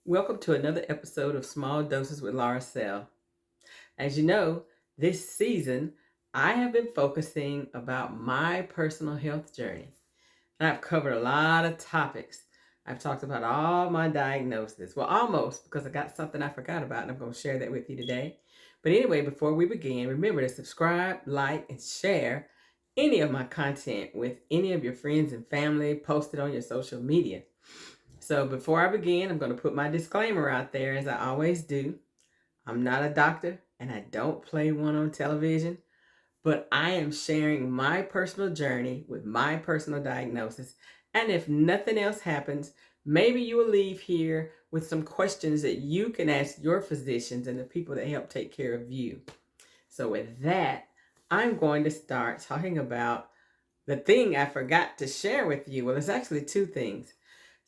Welcome to another episode of Small Doses with Laura Sell. As you know, this season I have been focusing about my personal health journey. And I've covered a lot of topics. I've talked about all my diagnoses. Well, almost, because I got something I forgot about, and I'm going to share that with you today. But anyway, before we begin, remember to subscribe, like, and share any of my content with any of your friends and family. Post it on your social media. So before I begin, I'm going to put my disclaimer out there as I always do. I'm not a doctor and I don't play one on television, but I am sharing my personal journey with my personal diagnosis. And if nothing else happens, maybe you will leave here with some questions that you can ask your physicians and the people that help take care of you. So with that, I'm going to start talking about the thing I forgot to share with you. Well, it's actually two things.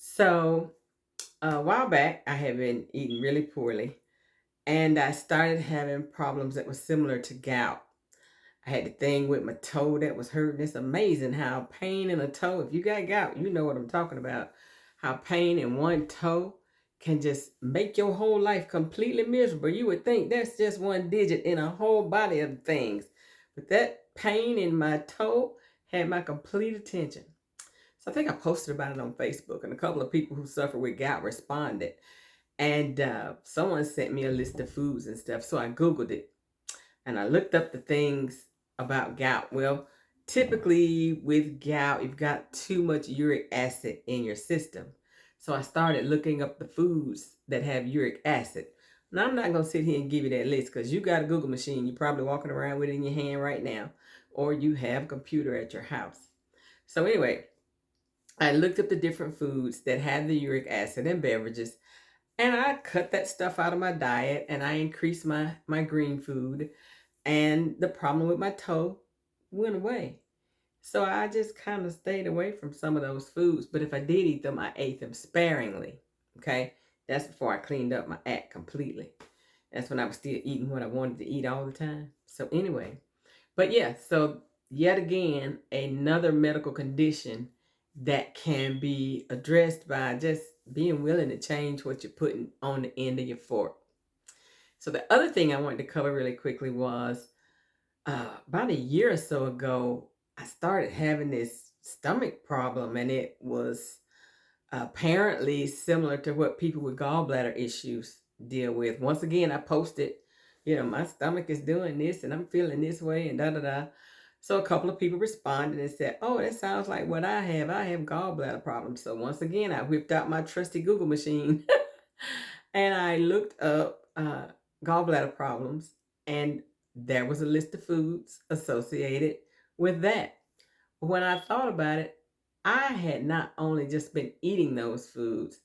So a while back, I had been eating really poorly, and I started having problems that were similar to gout. I had the thing with my toe that was hurting. It's amazing how pain in a toe, if you got gout, you know what I'm talking about. How pain in one toe can just make your whole life completely miserable. You would think that's just one digit in a whole body of things. But that pain in my toe had my complete attention. So I think I posted about it on Facebook, and a couple of people who suffer with gout responded. And someone sent me a list of foods and stuff. So I Googled it and I looked up the things about gout. Well, typically with gout, you've got too much uric acid in your system. So I started looking up the foods that have uric acid. Now, I'm not going to sit here and give you that list because you got a Google machine. You're probably walking around with it in your hand right now, or you have a computer at your house. So anyway, I looked up the different foods that have the uric acid in beverages, and I cut that stuff out of my diet, and I increased my green food, and the problem with my toe went away. So I just kind of stayed away from some of those foods. But if I did eat them, I ate them sparingly. Okay. That's before I cleaned up my act completely. That's when I was still eating what I wanted to eat all the time. So anyway, but yeah, so yet again, another medical condition that can be addressed by just being willing to change what you're putting on the end of your fork. So the other thing I wanted to cover really quickly was about a year or so ago, I started having this stomach problem, and it was apparently similar to what people with gallbladder issues deal with. Once again, I posted, my stomach is doing this and I'm feeling this way and da da da. So a couple of people responded and said, "Oh, that sounds like what I have. I have gallbladder problems." So once again, I whipped out my trusty Google machine and I looked up gallbladder problems, and there was a list of foods associated with that. When I thought about it, I had not only just been eating those foods,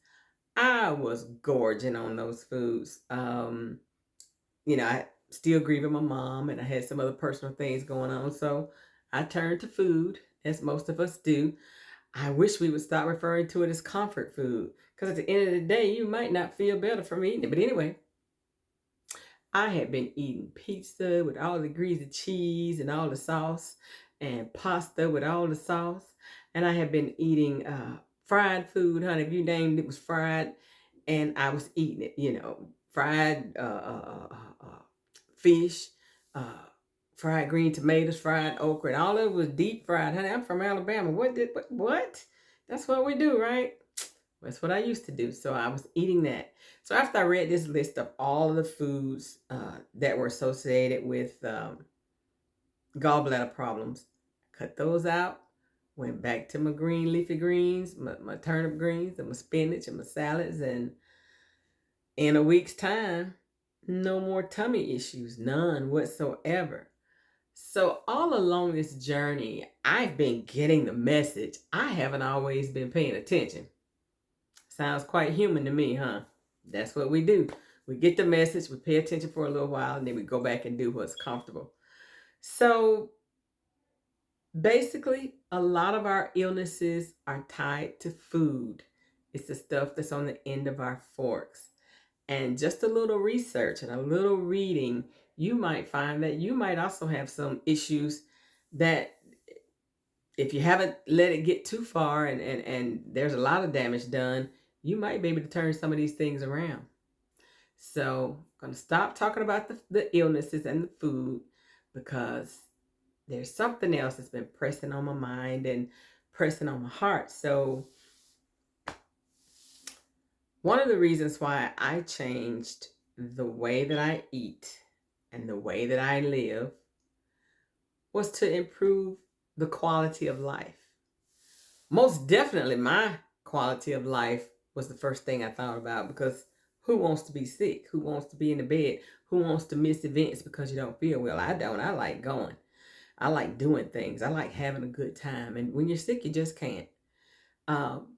I was gorging on those foods. I still grieving my mom, and I had some other personal things going on. So I turned to food, as most of us do. I wish we would stop referring to it as comfort food, because at the end of the day, you might not feel better from eating it. But anyway, I had been eating pizza with all the greasy cheese and all the sauce, and pasta with all the sauce. And I had been eating fried food, honey. If you named it was fried, and I was eating it, fried fish, uh, fried green tomatoes, fried okra, and all of it was deep fried, honey. I'm from Alabama. What? That's what we do, right? That's what I used to do. So I was eating that. So after I read this list of all of the foods that were associated with gallbladder problems, I cut those out, went back to my green leafy greens, my turnip greens, and my spinach and my salads. And in a week's time, no more tummy issues, none whatsoever. So all along this journey, I've been getting the message. I haven't always been paying attention. Sounds quite human to me, huh? That's what we do. We get the message, we pay attention for a little while, and then we go back and do what's comfortable. So basically, a lot of our illnesses are tied to food. It's the stuff that's on the end of our forks. And just a little research and a little reading, you might find that you might also have some issues that, if you haven't let it get too far and there's a lot of damage done, you might be able to turn some of these things around. So I'm going to stop talking about the illnesses and the food, because there's something else that's been pressing on my mind and pressing on my heart. So one of the reasons why I changed the way that I eat and the way that I live was to improve the quality of life. Most definitely, my quality of life was the first thing I thought about, because who wants to be sick? Who wants to be in the bed? Who wants to miss events because you don't feel well? I don't. I like going. I like doing things. I like having a good time. And when you're sick, you just can't.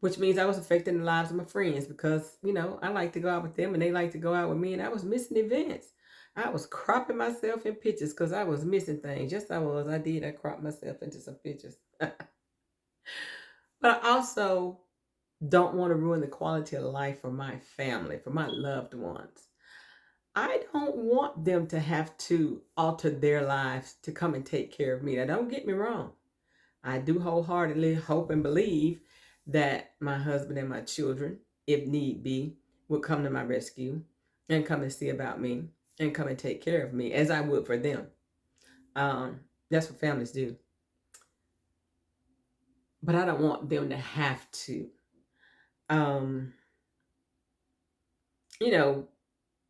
Which means I was affecting the lives of my friends, because, I like to go out with them and they like to go out with me, and I was missing events. I was cropping myself in pictures because I was missing things. Yes, I was. I did. I cropped myself into some pictures. But I also don't want to ruin the quality of life for my family, for my loved ones. I don't want them to have to alter their lives to come and take care of me. Now, don't get me wrong. I do wholeheartedly hope and believe that my husband and my children, if need be, will come to my rescue and come and see about me and come and take care of me as I would for them. That's what families do. But I don't want them to have to. Um, you know,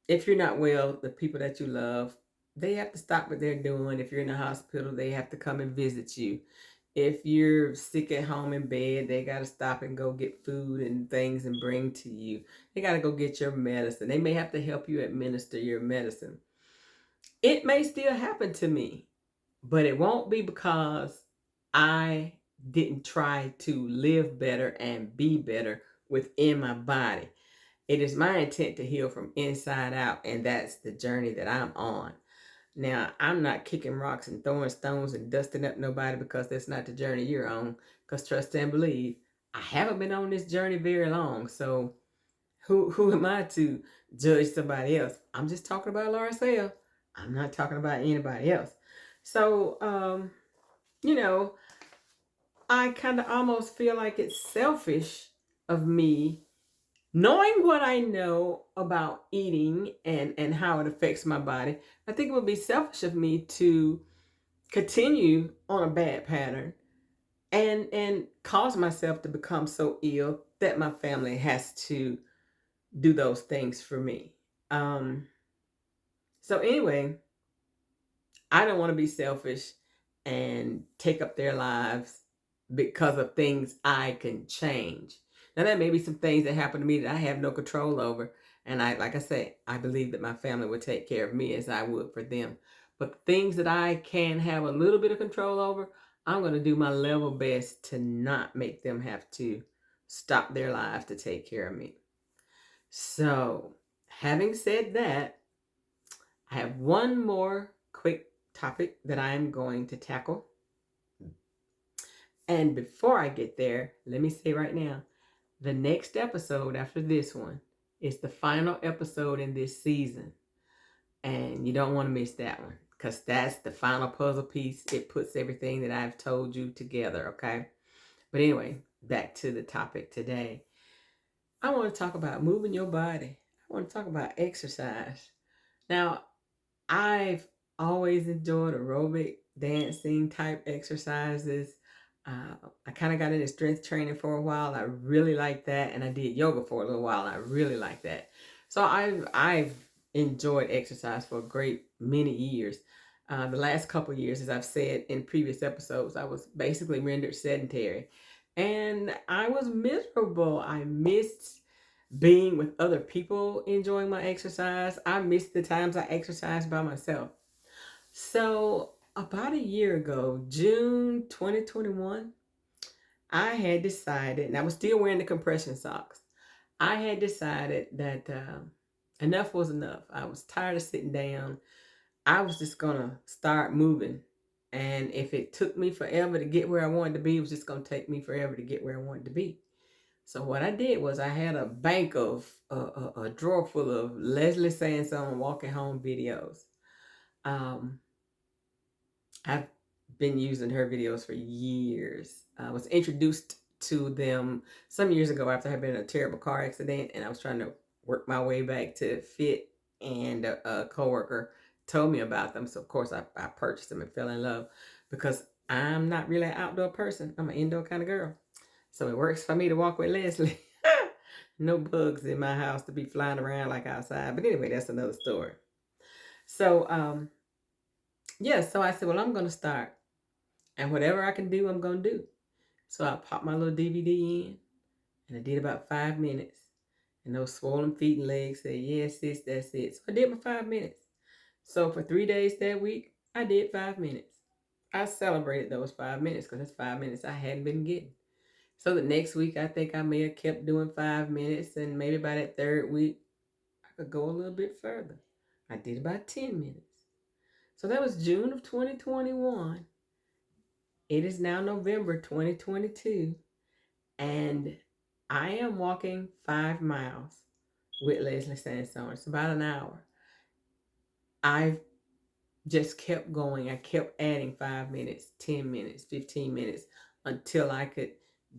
if you're not well, the people that you love, they have to stop what they're doing. If you're in the hospital, they have to come and visit you. If you're sick at home in bed, they got to stop and go get food and things and bring to you. They got to go get your medicine. They may have to help you administer your medicine. It may still happen to me, but it won't be because I didn't try to live better and be better within my body. It is my intent to heal from inside out, and that's the journey that I'm on. Now, I'm not kicking rocks and throwing stones and dusting up nobody, because that's not the journey you're on. Because trust and believe, I haven't been on this journey very long. So who am I to judge somebody else? I'm just talking about Larcel. I'm not talking about anybody else. So, you know, I kind of almost feel like it's selfish of me, knowing what I know about eating and how it affects my body. I think it would be selfish of me to continue on a bad pattern and cause myself to become so ill that my family has to do those things for me. Um, so anyway, I don't want to be selfish and take up their lives because of things I can change. Now, there may be some things that happen to me that I have no control over. And like I said, I believe that my family would take care of me as I would for them. But things that I can have a little bit of control over, I'm going to do my level best to not make them have to stop their lives to take care of me. So, having said that, I have one more quick topic that I'm going to tackle. And before I get there, let me say right now, the next episode after this one is the final episode in this season. And you don't want to miss that one, because that's the final puzzle piece. It puts everything that I've told you together, okay? But anyway, back to the topic today. I want to talk about moving your body. I want to talk about exercise. Now, I've always enjoyed aerobic dancing type exercises. I kind of got into strength training for a while. I really like that, and I did yoga for a little while. And I really like that. So I've enjoyed exercise for a great many years. The last couple of years, as I've said in previous episodes, I was basically rendered sedentary, and I was miserable. I missed being with other people enjoying my exercise. I missed the times I exercised by myself. So, about a year ago, June 2021, I had decided, and I was still wearing the compression socks. I had decided that enough was enough. I was tired of sitting down. I was just going to start moving. And if it took me forever to get where I wanted to be, it was just going to take me forever to get where I wanted to be. So what I did was I had a bank of a drawer full of Leslie Sansone walking home videos. I've been using her videos for years. I was introduced to them some years ago after I had been in a terrible car accident and I was trying to work my way back to fit, and a coworker told me about them. So of course I purchased them and fell in love because I'm not really an outdoor person. I'm an indoor kind of girl. So it works for me to walk with Leslie. No bugs in my house to be flying around like outside. But anyway, that's another story. So yeah, so I said, well, I'm gonna start. And whatever I can do, I'm gonna do. So I popped my little DVD in and I did about 5 minutes. And those swollen feet and legs said, yes, sis, that's it. So I did my 5 minutes. So for 3 days that week, I did 5 minutes. I celebrated those 5 minutes because that's 5 minutes I hadn't been getting. So the next week, I think I may have kept doing 5 minutes, and maybe by that third week, I could go a little bit further. I did about 10 minutes. So that was June of 2021. It is now November 2022, and I am walking 5 miles with Leslie Sansone. It's about an hour. I've just kept going. I kept adding 5 minutes, 10 minutes, 15 minutes until I could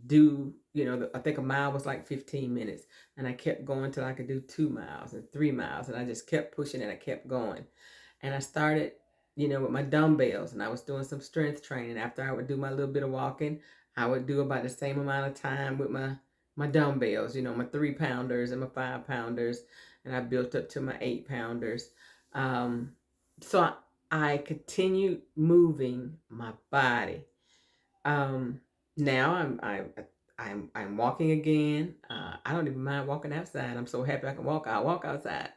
do, I think a mile was like 15 minutes. And I kept going till I could do 2 miles and 3 miles. And I just kept pushing and I kept going. And I started, with my dumbbells, and I was doing some strength training. After I would do my little bit of walking, I would do about the same amount of time with my dumbbells, my 3 pounders and my 5 pounders. And I built up to my 8 pounders. So I continued moving my body. Now I'm walking again. I don't even mind walking outside. I'm so happy I can walk. I'll walk outside.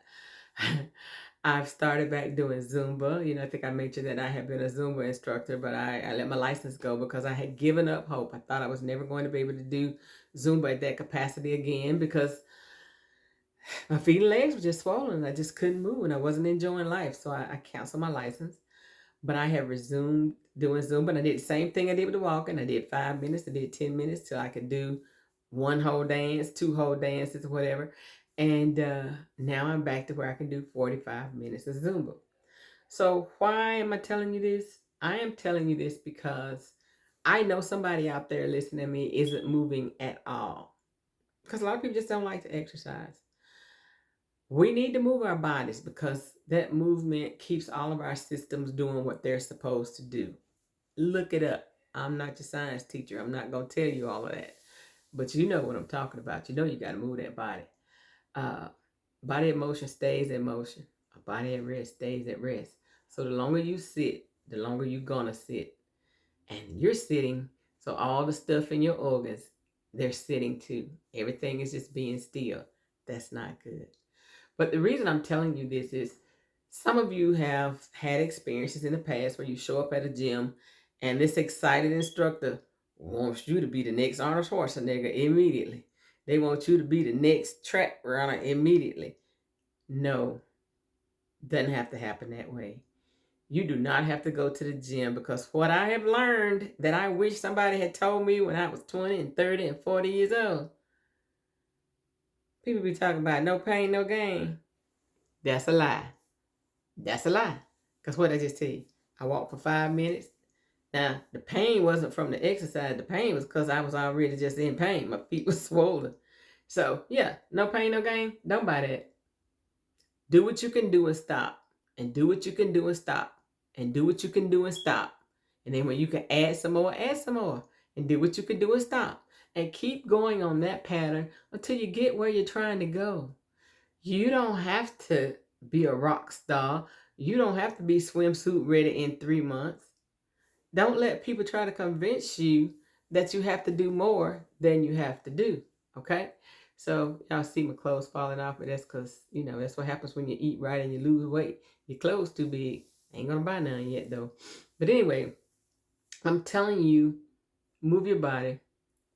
I've started back doing Zumba. I think I mentioned that I had been a Zumba instructor, but I let my license go because I had given up hope. I thought I was never going to be able to do Zumba at that capacity again because my feet and legs were just swollen. I just couldn't move and I wasn't enjoying life. So I canceled my license. But I have resumed doing Zumba. And I did the same thing I did with the walking. I did 5 minutes. I did 10 minutes till I could do one whole dance, two whole dances, whatever. And now I'm back to where I can do 45 minutes of Zumba. So why am I telling you this? I am telling you this because I know somebody out there listening to me isn't moving at all. Because a lot of people just don't like to exercise. We need to move our bodies because that movement keeps all of our systems doing what they're supposed to do. Look it up. I'm not your science teacher. I'm not going to tell you all of that. But you know what I'm talking about. You know you got to move that body. Body in motion stays in motion. A body at rest stays at rest. So the longer you sit, the longer you're going to sit. And you're sitting, so all the stuff in your organs, they're sitting too. Everything is just being still. That's not good. But the reason I'm telling you this is some of you have had experiences in the past where you show up at a gym and this excited instructor wants you to be the next Arnold Schwarzenegger immediately. They want you to be the next track runner immediately. No, doesn't have to happen that way. You do not have to go to the gym because what I have learned that I wish somebody had told me when I was 20 and 30 and 40 years old. People be talking about no pain, no gain. That's a lie. That's a lie. Because what I just tell you, I walked for 5 minutes. Now, the pain wasn't from the exercise. The pain was because I was already just in pain. My feet were swollen. So, yeah, no pain, no gain. Don't buy that. Do what you can do and stop. And do what you can do and stop. And do what you can do and stop. And then when you can add some more, add some more. And do what you can do and stop. And keep going on that pattern until you get where you're trying to go. You don't have to be a rock star. You don't have to be swimsuit ready in 3 months. Don't let people try to convince you that you have to do more than you have to do. Okay? So y'all see my clothes falling off, but that's because, that's what happens when you eat right and you lose weight. Your clothes too big. Ain't gonna buy none yet though. But anyway, I'm telling you, move your body.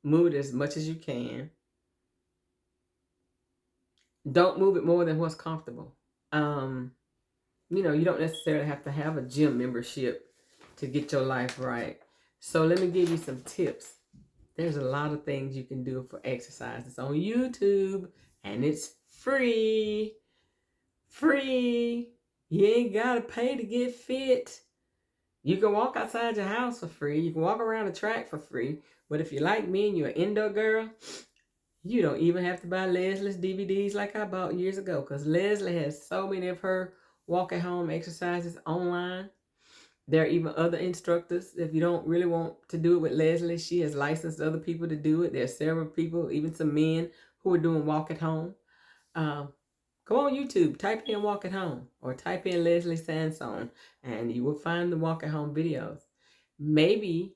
Move it as much as you can. Don't move it more than what's comfortable. You don't necessarily have to have a gym membership to get your life right. So let me give you some tips. There's a lot of things you can do for exercise. It's on YouTube and it's free. Free. You ain't got to pay to get fit. You can walk outside your house for free. You can walk around the track for free. But if you're like me and you're an indoor girl, you don't even have to buy Leslie's DVDs like I bought years ago, because Leslie has so many of her walk at home exercises online. There are even other instructors. If you don't really want to do it with Leslie, she has licensed other people to do it. There are several people, even some men, who are doing walk at home. Um, Go on YouTube, type in walk at home, or type in Leslie Sansone, and you will find the walk at home videos. Maybe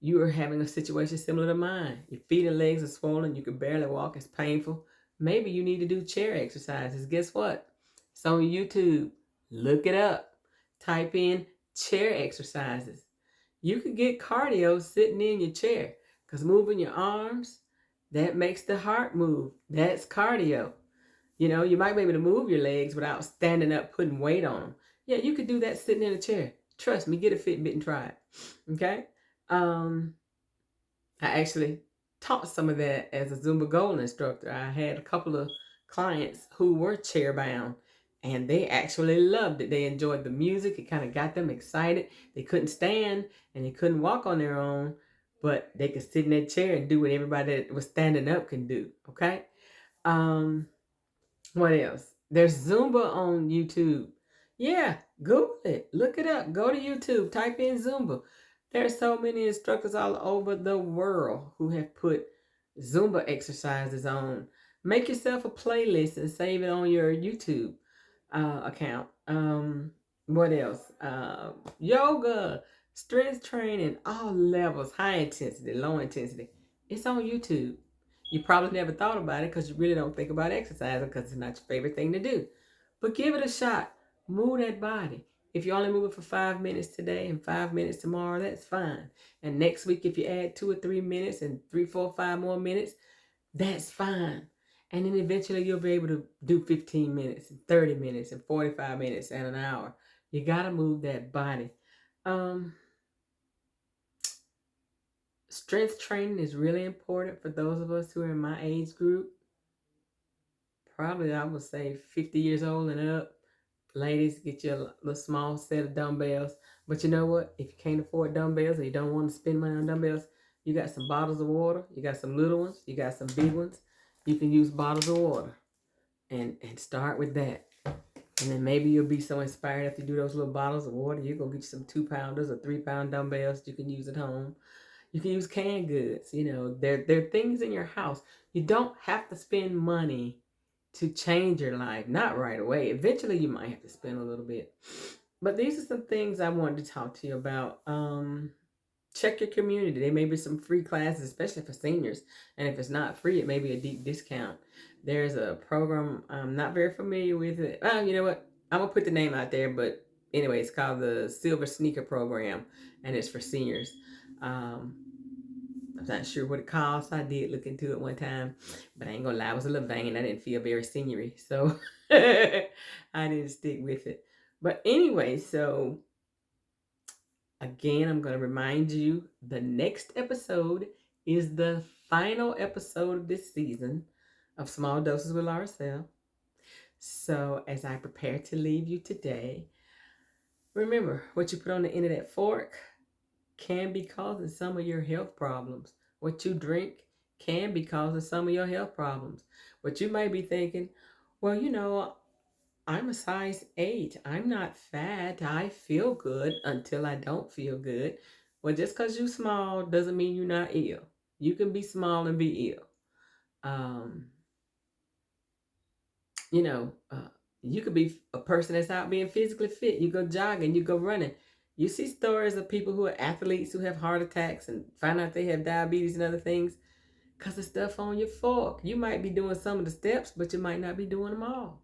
you are having a situation similar to mine. Your feet and legs are swollen, you can barely walk, it's painful. Maybe you need to do chair exercises. Guess what? It's on YouTube. Look it up. Type in chair exercises. You can get cardio sitting in your chair, because moving your arms, that makes the heart move. That's cardio. You know, you might be able to move your legs without standing up, putting weight on them. Yeah, you could do that sitting in a chair. Trust me, get a Fitbit and try it. Okay? Um, I actually taught some of that as a Zumba Gold instructor. I had a couple of clients who were chair bound, and they actually loved it. They enjoyed the music. It kind of got them excited. They couldn't stand and they couldn't walk on their own, but they could sit in that chair and do what everybody that was standing up can do. Okay? Um, what else? There's Zumba on YouTube. Yeah, Google it. Look it up. Go to YouTube. Type in Zumba. There's so many instructors all over the world who have put Zumba exercises on. Make yourself a playlist and save it on your YouTube account. What else? Yoga, strength training, all levels, high intensity, low intensity. It's on YouTube. You probably never thought about it because you really don't think about exercising because it's not your favorite thing to do. But give it a shot. Move that body. If you only move it for 5 minutes today and 5 minutes tomorrow, that's fine. And next week, if you add 2 or 3 minutes and 3, 4, 5 more minutes, that's fine. And then eventually you'll be able to do 15 minutes, and 30 minutes, and 45 minutes, and an hour. You got to move that body. Um, Strength training is really important for those of us who are in my age group. Probably, I would say 50 years old and up. Ladies, get you a little small set of dumbbells. But you know what? If you can't afford dumbbells or you don't want to spend money on dumbbells, you got some bottles of water. You got some little ones. You got some big ones. You can use bottles of water and start with that. And then maybe you'll be so inspired after you do those little bottles of water, you go get you some 2 pounders or 3 pound dumbbells you can use at home. You can use canned goods. You know, there are things in your house. You don't have to spend money to change your life. Not right away. Eventually, you might have to spend a little bit. But these are some things I wanted to talk to you about. Check your community. There may be some free classes, especially for seniors. And if it's not free, it may be a deep discount. There's a program I'm not very familiar with it. You know what? I'm gonna put the name out there, but anyway, it's called the Silver Sneaker Program, and it's for seniors. Um, I'm not sure what it costs. I did look into it one time, but I ain't gonna lie, I was a little vain. I didn't feel very seniory, so I didn't stick with it. But anyway, so again, I'm going to remind you the next episode is the final episode of this season of Small Doses with Larcel. So, as I prepare to leave you today, remember what you put on the end of that fork can be causing some of your health problems. What you drink can be causing some of your health problems. But you might be thinking, well, you know, I'm a size 8. I'm not fat. I feel good until I don't feel good. Well, just because you're small doesn't mean you're not ill. You can be small and be ill. Um, you know, you could be a person that's out being physically fit. You go jogging, you go running. You see stories of people who are athletes who have heart attacks and find out they have diabetes and other things because of stuff on your fork. You might be doing some of the steps, but you might not be doing them all.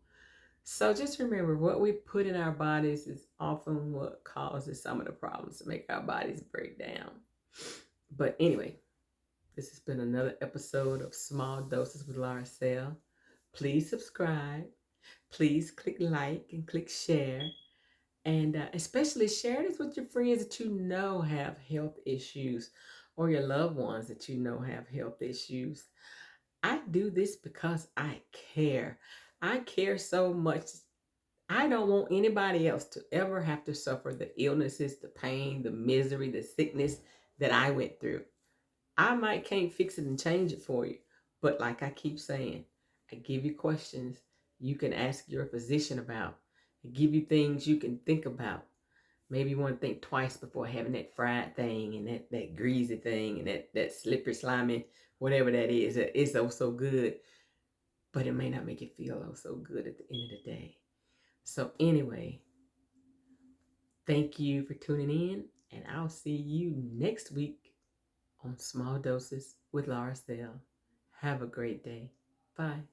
So just remember, what we put in our bodies is often what causes some of the problems to make our bodies break down. But anyway, this has been another episode of Small Doses with Larcel. Please subscribe. Please click like and click share. And especially share this with your friends that you know have health issues or your loved ones that you know have health issues. I do this because I care. I care so much. I don't want anybody else to ever have to suffer the illnesses, the pain, the misery, the sickness that I went through. I might can't fix it and change it for you, but like I keep saying, I give you questions you can ask your physician about. I give you things you can think about. Maybe you want to think twice before having that fried thing and that greasy thing and that slippery, slimy, whatever that is. It's oh so good, but it may not make you feel oh so good at the end of the day. So anyway, thank you for tuning in, and I'll see you next week on Small Doses with Laura Sell. Have a great day. Bye.